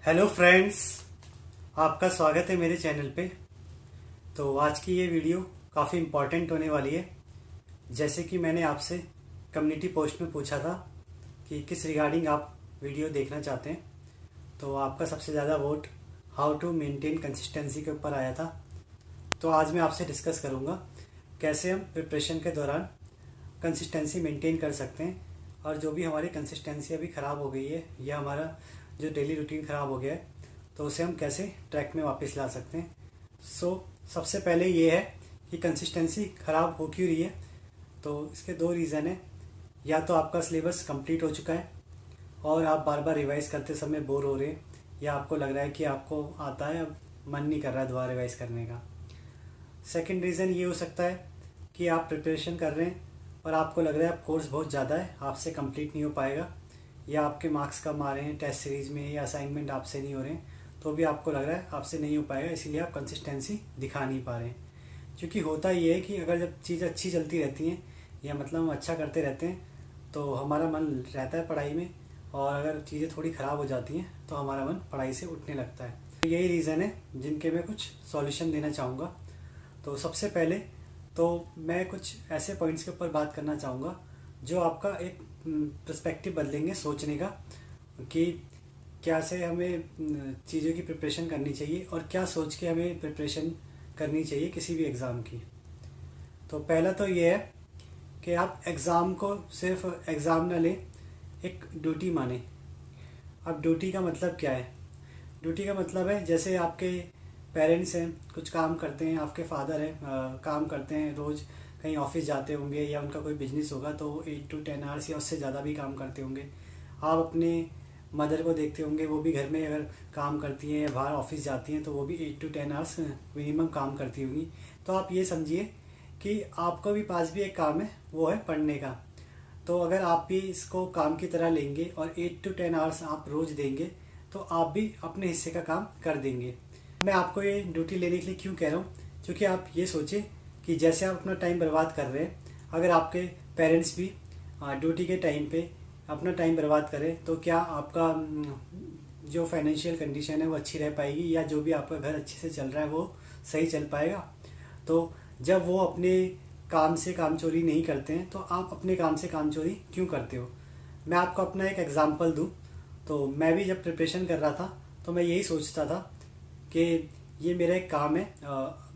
Hello friends, आपका स्वागत है मेरे चैनल पे। तो आज की ये वीडियो काफ़ी इम्पोर्टेंट होने वाली है। जैसे कि मैंने आपसे कम्युनिटी पोस्ट में पूछा था कि किस रिगार्डिंग आप वीडियो देखना चाहते हैं, तो आपका सबसे ज़्यादा vote how to maintain consistency के ऊपर आया था। तो आज मैं आपसे डिस्कस करूँगा कैसे हम प्रिपरेशन के दौरान कंसिस्टेंसी मेंटेन कर सकते हैं, और जो भी हमारी कंसिस्टेंसी अभी ख़राब हो गई है या हमारा जो डेली रूटीन ख़राब हो गया है, तो उसे हम कैसे ट्रैक में वापस ला सकते हैं। सबसे पहले ये है कि कंसिस्टेंसी ख़राब हो क्यों रही है। तो इसके दो रीज़न है। या तो आपका सिलेबस कंप्लीट हो चुका है और आप बार बार रिवाइज करते समय बोर हो रहे हैं, या आपको लग रहा है कि आपको आता है, अब मन नहीं कर रहा है दोबारा रिवाइज करने का। सेकंड रीज़न ये हो सकता है कि आप प्रिपरेशन कर रहे हैं और आपको लग रहा है कोर्स बहुत ज़्यादा है, आपसे कंप्लीट नहीं हो पाएगा, या आपके मार्क्स कम आ रहे हैं टेस्ट सीरीज़ में, या असाइनमेंट आपसे नहीं हो रहे हैं, तो भी आपको लग रहा है आपसे नहीं हो पाएगा, इसीलिए आप कंसिस्टेंसी दिखा नहीं पा रहे हैं। क्योंकि होता ये है कि अगर जब चीज़ अच्छी चलती रहती हैं या मतलब हम अच्छा करते रहते हैं तो हमारा मन रहता है पढ़ाई में, और अगर चीज़ें थोड़ी ख़राब हो जाती हैं तो हमारा मन पढ़ाई से उठने लगता है। तो यही रीज़न है जिनके मैं कुछ सॉल्यूशन देना चाहूँगा। तो सबसे पहले तो मैं कुछ ऐसे पॉइंट्स के ऊपर बात करना चाहूँगा जो आपका एक पर्सपेक्टिव बदलेंगे सोचने का, कि क्या से हमें चीज़ों की प्रिपरेशन करनी चाहिए और क्या सोच के हमें प्रिपरेशन करनी चाहिए किसी भी एग्ज़ाम की। तो पहला तो ये है कि आप एग्ज़ाम को सिर्फ एग्ज़ाम न लें, एक ड्यूटी माने। अब ड्यूटी का मतलब क्या है? ड्यूटी का मतलब है जैसे आपके पेरेंट्स हैं, कुछ काम करते हैं, आपके फादर हैं, काम करते हैं, रोज़ कहीं ऑफिस जाते होंगे या उनका कोई बिजनेस होगा तो 8 to 10 आवर्स या उससे ज़्यादा भी काम करते होंगे। आप अपने मदर को देखते होंगे, वो भी घर में अगर काम करती हैं या बाहर ऑफिस जाती हैं तो वो भी 8 to 10 आवर्स मिनिमम काम करती होंगी। तो आप ये समझिए कि आपको भी पास भी एक काम है, वो है पढ़ने का। तो अगर आप भी इसको काम की तरह लेंगे और 8 to 10 आवर्स आप रोज़ देंगे तो आप भी अपने हिस्से का काम कर देंगे। मैं आपको ये ड्यूटी लेने के लिए क्यों कह रहा हूँ, क्योंकि आप ये सोचें कि जैसे आप अपना टाइम बर्बाद कर रहे हैं, अगर आपके पेरेंट्स भी ड्यूटी के टाइम पे अपना टाइम बर्बाद करें तो क्या आपका जो फाइनेंशियल कंडीशन है वो अच्छी रह पाएगी, या जो भी आपका घर अच्छे से चल रहा है वो सही चल पाएगा। तो जब वो अपने काम से काम चोरी नहीं करते हैं तो आप अपने काम से काम चोरी क्यों करते हो। मैं आपको अपना एक एग्जांपल दूं, तो मैं भी जब प्रिपरेशन कर रहा था तो मैं यही सोचता था कि ये मेरा एक काम है।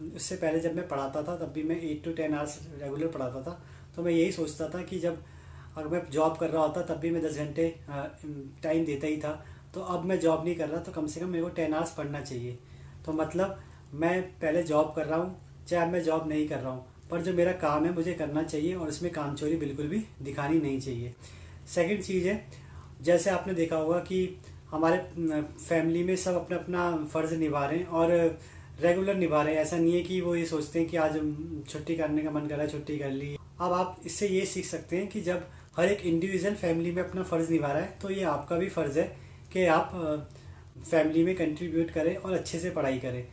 उससे पहले जब मैं पढ़ाता था तब भी मैं 8 to 10 आवर्स रेगुलर पढ़ाता था। तो मैं यही सोचता था कि जब अगर मैं जॉब कर रहा होता तब भी मैं 10 घंटे टाइम देता ही था, तो अब मैं जॉब नहीं कर रहा तो कम से कम मेरे को 10 आवर्स पढ़ना चाहिए। तो मतलब मैं पहले जॉब कर रहा हूँ, चाहे मैं जॉब नहीं कर रहा हूँ, पर जो मेरा काम है मुझे करना चाहिए और इसमें कामचोरी बिल्कुल भी दिखानी नहीं चाहिए। सेकंड चीज़ है, जैसे आपने देखा होगा कि हमारे फैमिली में सब अपना अपना फ़र्ज़ निभा रहे हैं और रेगुलर निभा रहे हैं। ऐसा नहीं है कि वो ये सोचते हैं कि आज छुट्टी करने का मन कर रहा है, छुट्टी कर ली। अब आप इससे ये सीख सकते हैं कि जब हर एक इंडिविजुअल फैमिली में अपना फ़र्ज़ निभा रहा है तो ये आपका भी फ़र्ज़ है कि आप फैमिली में कंट्रीब्यूट करें और अच्छे से पढ़ाई करें।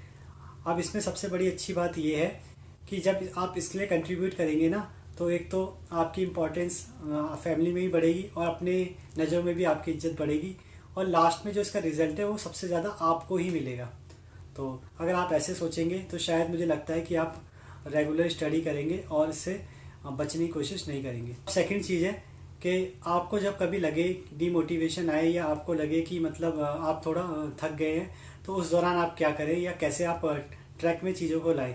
अब इसमें सबसे बड़ी अच्छी बात ये है कि जब आप इसके लिए कंट्रीब्यूट करेंगे ना, तो एक तो आपकी इम्पोर्टेंस फैमिली में भी बढ़ेगी और अपने नज़रों में भी आपकी इज्जत बढ़ेगी, और लास्ट में जो इसका रिज़ल्ट है वो सबसे ज़्यादा आपको ही मिलेगा। तो अगर आप ऐसे सोचेंगे तो शायद मुझे लगता है कि आप रेगुलर स्टडी करेंगे और इससे बचने की कोशिश नहीं करेंगे। सेकंड चीज़ है कि आपको जब कभी लगे डीमोटिवेशन आए या आपको लगे कि मतलब आप थोड़ा थक गए हैं, तो उस दौरान आप क्या करें या कैसे आप ट्रैक में चीज़ों को लाएं।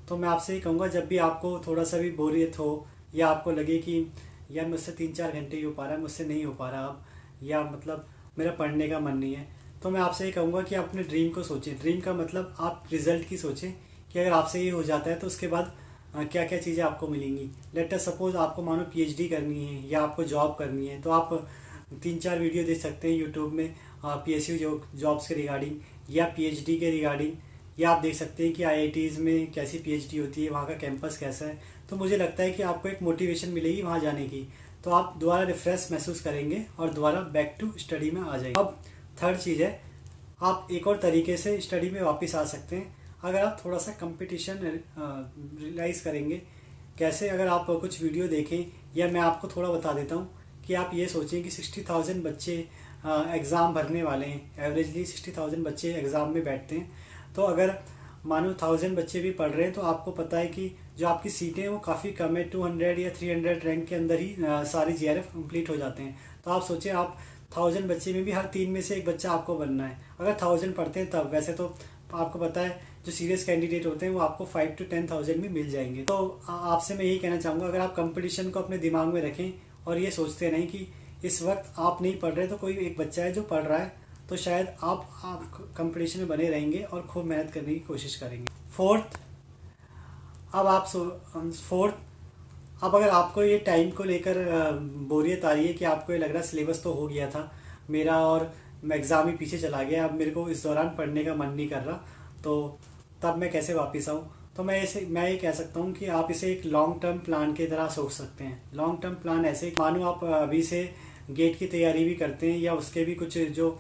तो मैं आपसे ये कहूँगा, जब भी आपको थोड़ा सा भी बोरियत हो या आपको लगे कि यार मुझसे 3-4 घंटे ही हो पा रहा है, मुझसे नहीं हो पा रहा अब, या मतलब मेरा पढ़ने का मन नहीं है, तो मैं आपसे ये कहूँगा कि अपने ड्रीम को सोचें। ड्रीम का मतलब आप रिजल्ट की सोचें कि अगर आपसे ये हो जाता है तो उसके बाद क्या क्या चीज़ें आपको मिलेंगी। लेट अस सपोज आपको मानो पीएचडी करनी है या आपको जॉब करनी है, तो आप 3-4 वीडियो देख सकते हैं यूट्यूब में पीएसयू जॉब्स के रिगार्डिंग या पीएचडी के रिगार्डिंग, या आप देख सकते हैं कि आईआईटीज़ में कैसी पीएचडी होती है, वहाँ का कैंपस कैसा है। तो मुझे लगता है कि आपको एक मोटिवेशन मिलेगी वहाँ जाने की, तो आप दोबारा रिफ्रेश महसूस करेंगे और दोबारा बैक टू स्टडी में आ जाएंगे। अब थर्ड चीज़ है, आप एक और तरीके से स्टडी में वापस आ सकते हैं अगर आप थोड़ा सा कंपटीशन रियलाइज़ करेंगे। कैसे? अगर आप कुछ वीडियो देखें, या मैं आपको थोड़ा बता देता हूँ कि आप ये सोचें कि 60,000 बच्चे एग्ज़ाम भरने वाले हैं। एवरेजली 60,000 बच्चे एग्ज़ाम में बैठते हैं। तो अगर मानो 1000 बच्चे भी पढ़ रहे हैं तो आपको पता है कि जो आपकी सीटें हैं वो काफ़ी कम है। 200 या 300 रैंक के अंदर ही सारी GRF कंप्लीट हो जाते हैं। तो आप सोचें, आप 1000 बच्चे में भी हर 3 में से एक बच्चा आपको बनना है। अगर 1000 पढ़ते हैं तब, वैसे तो आपको पता है जो सीरियस कैंडिडेट होते हैं वो आपको 5 to 10,000 में मिल जाएंगे। तो आपसे मैं यही कहना चाहूँगा, अगर आप कंपटीशन को अपने दिमाग में रखें और ये सोचते नहीं कि इस वक्त आप नहीं पढ़ रहे तो कोई एक बच्चा है जो पढ़ रहा है, तो शायद आप कंपटीशन में बने रहेंगे और खूब मेहनत करने की कोशिश करेंगे। फोर्थ, अब अगर आपको ये टाइम को लेकर बोरियत आ रही है कि आपको ये लग रहा है सिलेबस तो हो गया था मेरा और एग्ज़ाम ही पीछे चला गया, अब मेरे को इस दौरान पढ़ने का मन नहीं कर रहा, तो तब मैं कैसे वापस आऊँ? तो मैं ये कह सकता हूँ कि आप इसे एक लॉन्ग टर्म प्लान की तरह सोच सकते हैं। लॉन्ग टर्म प्लान ऐसे, मानो आप अभी से गेट की तैयारी भी करते हैं या उसके भी कुछ जो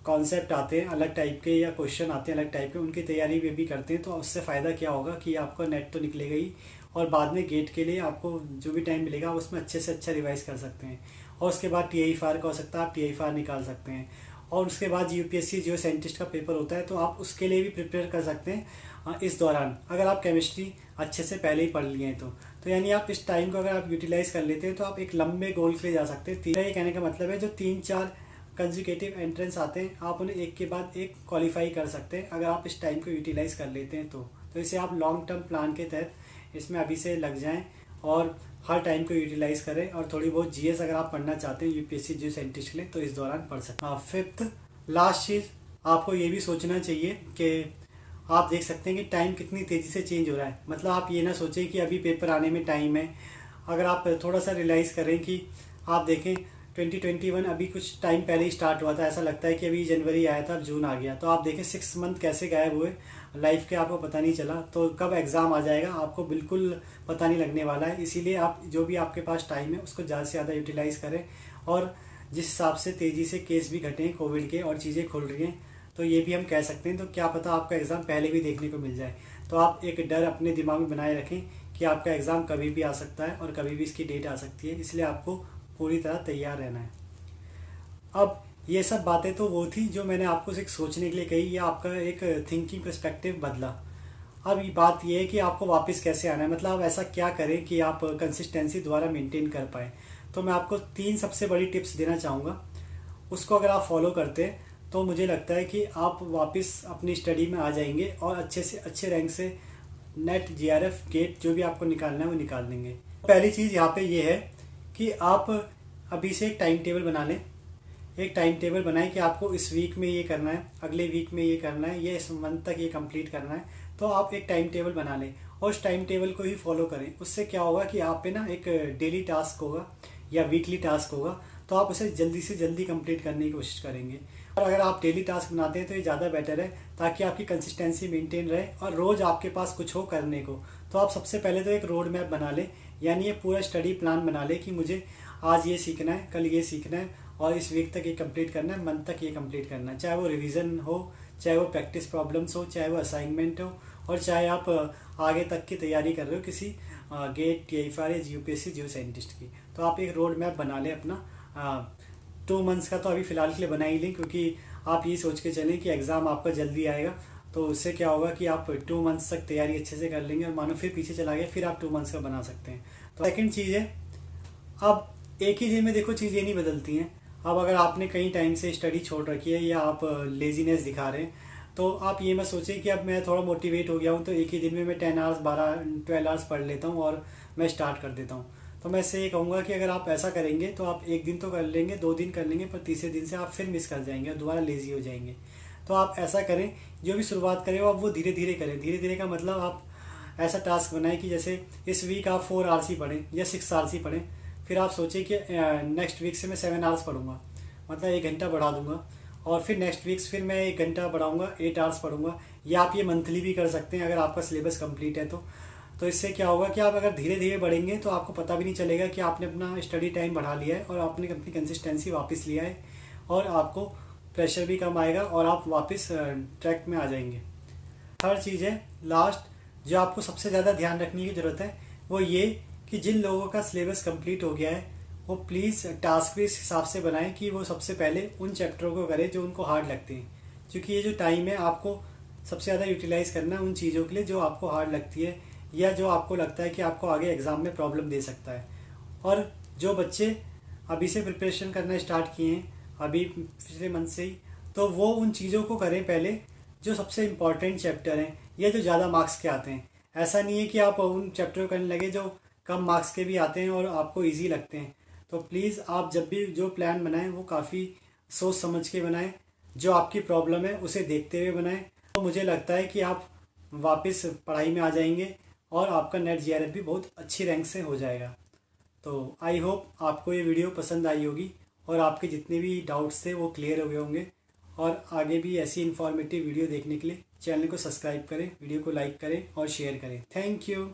कॉन्सेप्ट आते हैं अलग टाइप के या क्वेश्चन आते हैं अलग टाइप के, उनकी तैयारी भी करते हैं, तो उससे फ़ायदा क्या होगा कि आपका नेट तो निकलेगा ही और बाद में गेट के लिए आपको जो भी टाइम मिलेगा उसमें अच्छे से अच्छा रिवाइज कर सकते हैं। और उसके बाद TIFR का हो सकता है, आप TIFR निकाल सकते हैं। और उसके बाद UPSC जियो साइंटिस्ट का पेपर होता है, तो आप उसके लिए भी प्रिपेयर कर सकते हैं इस दौरान, अगर आप केमिस्ट्री अच्छे से पहले ही पढ़ लिए हैं तो यानी आप इस टाइम को अगर आप यूटिलाइज कर लेते हैं तो आप एक लंबे गोल के लिए जा सकते हैं। ये कहने का मतलब है जो 3-4 कंजिक्यूटिव एंट्रेंस आते हैं आप उन्हें एक के बाद एक क्वालिफाई कर सकते हैं अगर आप इस टाइम को यूटिलाइज कर लेते हैं तो इसे आप लॉन्ग टर्म प्लान के तहत इसमें अभी से लग जाएं और हर टाइम को यूटिलाइज करें। और थोड़ी बहुत GS अगर आप पढ़ना चाहते हैं UPSC जियो साइंटिस्ट के लिए तो इस दौरान पढ़ सकते हैं। फिफ्थ लास्ट चीज़, आपको ये भी सोचना चाहिए कि आप देख सकते हैं कि टाइम कितनी तेज़ी से चेंज हो रहा है। मतलब आप ये ना सोचें कि अभी पेपर आने में टाइम है। अगर आप थोड़ा सा रियलाइज़ करें कि आप देखें 2021 अभी कुछ टाइम पहले ही स्टार्ट हुआ था, ऐसा लगता है कि अभी जनवरी आया था, अब जून आ गया। तो आप देखें 6 मंथ कैसे गायब हुए लाइफ के, आपको पता नहीं चला। तो कब एग्ज़ाम आ जाएगा आपको बिल्कुल पता नहीं लगने वाला है। इसीलिए आप जो भी आपके पास टाइम है उसको ज़्यादा से ज़्यादा यूटिलाइज़ करें। और जिस हिसाब से तेज़ी से केस भी घटे हैं कोविड के और चीज़ें खुल रही हैं, तो ये भी हम कह सकते हैं, तो क्या पता आपका एग्ज़ाम पहले भी देखने को मिल जाए। तो आप एक डर अपने दिमाग में बनाए रखें कि आपका एग्ज़ाम कभी भी आ सकता है और कभी भी इसकी डेट आ सकती है, इसलिए आपको पूरी तरह तैयार रहना है। अब ये सब बातें तो वो थी जो मैंने आपको सिर्फ सोचने के लिए कही या आपका एक थिंकिंग पर्सपेक्टिव बदला। अब ये बात ये है कि आपको वापस कैसे आना है, मतलब आप ऐसा क्या करें कि आप कंसिस्टेंसी द्वारा मेंटेन कर पाए। तो मैं आपको 3 सबसे बड़ी टिप्स देना चाहूँगा, उसको अगर आप फॉलो करते हैं तो मुझे लगता है कि आप वापस अपनी स्टडी में आ जाएंगे और अच्छे से अच्छे रैंक से नेट GRF गेट जो भी आपको निकालना है वो निकाल देंगे। पहली चीज़ यहाँ पे ये है कि आप अभी से एक टाइम टेबल बना लें। एक टाइम टेबल बनाएं कि आपको इस वीक में ये करना है, अगले वीक में ये करना है, ये इस मंथ तक ये कंप्लीट करना है। तो आप एक टाइम टेबल बना लें और उस टाइम टेबल को ही फॉलो करें। उससे क्या होगा कि आप पे ना एक डेली टास्क होगा या वीकली टास्क होगा, तो आप उसे जल्दी से जल्दी कंप्लीट करने की कोशिश करेंगे। और अगर आप डेली टास्क बनाते हैं तो ये ज़्यादा बेटर है, ताकि आपकी कंसिस्टेंसी मेंटेन रहे और रोज़ आपके पास कुछ हो करने को। तो आप सबसे पहले तो एक रोड मैप बना लें, यानी ये पूरा स्टडी प्लान बना लें कि मुझे आज ये सीखना है, कल ये सीखना है और इस वीक तक ये कंप्लीट करना है, मंथ तक ये कंप्लीट करना है। चाहे वो रिवीजन हो, चाहे वो प्रैक्टिस प्रॉब्लम्स हो, चाहे वो असाइनमेंट हो, और चाहे आप आगे तक की तैयारी कर रहे हो किसी गेट TIFR या UPSC जियो साइंटिस्ट की। तो आप एक रोड मैप बना लें अपना 2 मंथ्स का, तो अभी फ़िलहाल के लिए बना ही लें, क्योंकि आप ये सोच के चलें कि एग्ज़ाम आपका जल्दी आएगा। तो उससे क्या होगा कि आप 2 मंथ्स तक तैयारी अच्छे से कर लेंगे और मानो फिर पीछे चला गया, फिर आप 2 मंथ्स का बना सकते हैं। तो सेकंड चीज़ है, अब एक ही दिन में देखो चीज़ें नहीं बदलती हैं। अब अगर आपने कई टाइम से स्टडी छोड़ रखी है या आप लेजीनेस दिखा रहे हैं, तो आप ये मत सोचें कि अब मैं थोड़ा मोटिवेट हो गया हूँ तो एक ही दिन में मैं 10 आवर्स 12 आवर्स पढ़ लेता हूँ और मैं स्टार्ट कर देता हूँ। तो मैं इससे ये कहूँगा कि अगर आप ऐसा करेंगे तो आप एक दिन तो कर लेंगे, 2 दिन कर लेंगे, पर तीसरे दिन से आप फिर मिस कर जाएंगे और दोबारा लेजी हो जाएंगे। तो आप ऐसा करें, जो भी शुरुआत करें आप वो धीरे धीरे करें। धीरे धीरे का मतलब आप ऐसा टास्क बनाएं कि जैसे इस वीक आप 4 आवर्स ही पढ़ें या 6 आवर्स ही पढ़ें, फिर आप सोचें कि नेक्स्ट वीक से मैं 7 आवर्स पढ़ूंगा, मतलब 1 घंटा बढ़ा दूंगा, और फिर नेक्स्ट वीक फिर मैं 1 घंटा बढ़ाऊंगा, 8 आवर्स पढ़ूंगा। या आप ये मंथली भी कर सकते हैं अगर आपका सिलेबस कंप्लीट है तो इससे क्या होगा कि आप अगर धीरे धीरे बढ़ेंगे तो आपको पता भी नहीं चलेगा कि आपने अपना स्टडी टाइम बढ़ा लिया है और आपने अपनी कंसिस्टेंसी वापस लिया है, और आपको प्रेशर भी कम आएगा और आप वापस ट्रैक में आ जाएंगे। थर्ड चीज़ है, लास्ट, जो आपको सबसे ज़्यादा ध्यान रखने की ज़रूरत है वो ये कि जिन लोगों का सिलेबस कंप्लीट हो गया है वो प्लीज़ टास्क भी इस हिसाब से बनाएं कि वो सबसे पहले उन चैप्टरों को करें जो उनको हार्ड लगते हैं, क्योंकि ये जो टाइम है आपको सबसे ज़्यादा यूटिलाइज़ करना है उन चीज़ों के लिए जो आपको हार्ड लगती है या जो आपको लगता है कि आपको आगे एग्ज़ाम में प्रॉब्लम दे सकता है। और जो बच्चे अभी से प्रिपरेशन करना स्टार्ट किए हैं, अभी पिछले मंथ से ही, तो वो उन चीज़ों को करें पहले जो सबसे इम्पॉर्टेंट चैप्टर हैं या जो ज़्यादा मार्क्स के आते हैं। ऐसा नहीं है कि आप उन चैप्टर करने लगे जो कम मार्क्स के भी आते हैं और आपको ईजी लगते हैं। तो प्लीज़ आप जब भी जो प्लान बनाएं वो काफ़ी सोच समझ के बनाएं, जो आपकी प्रॉब्लम है उसे देखते हुए बनाएं। तो मुझे लगता है कि आप वापस पढ़ाई में आ जाएंगे और आपका नेट जीआरएफ भी बहुत अच्छी रैंक से हो जाएगा। तो आई होप आपको ये वीडियो पसंद आई होगी और आपके जितने भी डाउट्स थे वो क्लियर हुए होंगे। और आगे भी ऐसी इन्फॉर्मेटिव वीडियो देखने के लिए चैनल को सब्सक्राइब करें, वीडियो को लाइक करें और शेयर करें। Thank you.